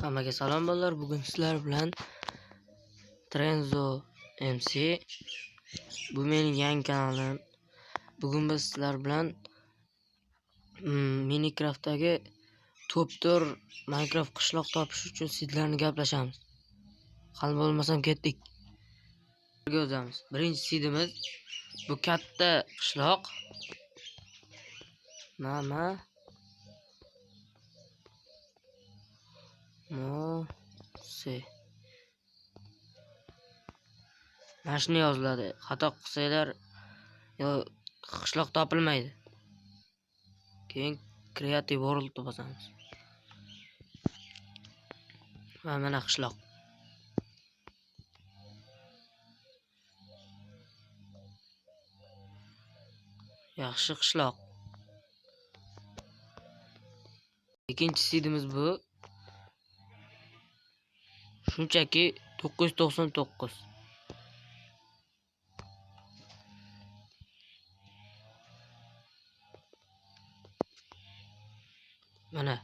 Hammaga salom bolalar. Bugun sizlar bilan Trenzo MC. Bu mening yangi kanalim. Bugun biz sizlar bilan Minecraftdagi top 4 Minecraft qishloq topish uchun seedlarni gaplashamiz. Qani bo'lmasam ketdik. Birga o'zamiz. Birinchi seedimiz bu katta qishloq. Mana shuni yoziladi. Xato qilsanglar qishloq topilmaydi. Keyin Creative World bosamiz. Va mana qishloq. Yaxshi qishloq. Ikkinchi seedimiz bu. Shunchaki 999. Mana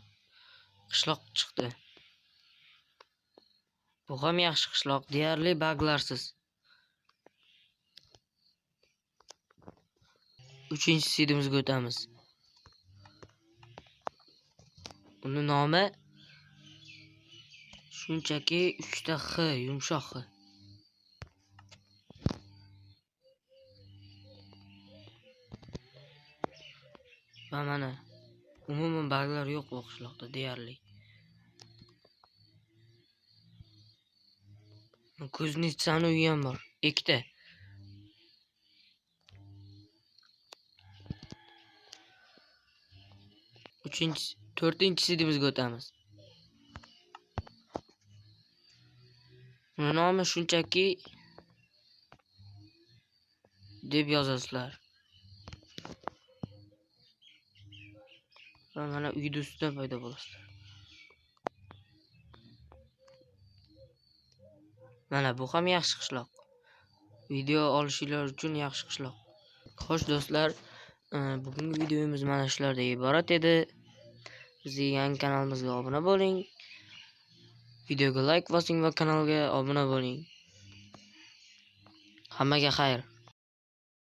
qishloq chiqdi. Bu ham yaxshi qishloq, deyarli baglarsiz. Uchinchi seedimizga o'tamiz. Uni nomi shunchaki 3 ta X, yumshoq X. Va mana umuman baglar yo'q bu qishloqda deyarli. Kuznetsani uyi ham bor, ikkita. To'rtinchi seedimizga o'tamiz. Uni nomi shunchaki deb yozasizlar. Va mana uyda ustida paydo bo'lasizlar. Mana bu ham yaxshi qishloq. Video olishinglar uchun yaxshi qishloq. Xo'sh do'stlar, bugungi videomiz mana shulardan iborat edi. Bizning yangi kanalimizga obuna bo'ling. Videoga like bosing va kanalga obuna bo'ling. Hammaga xayr.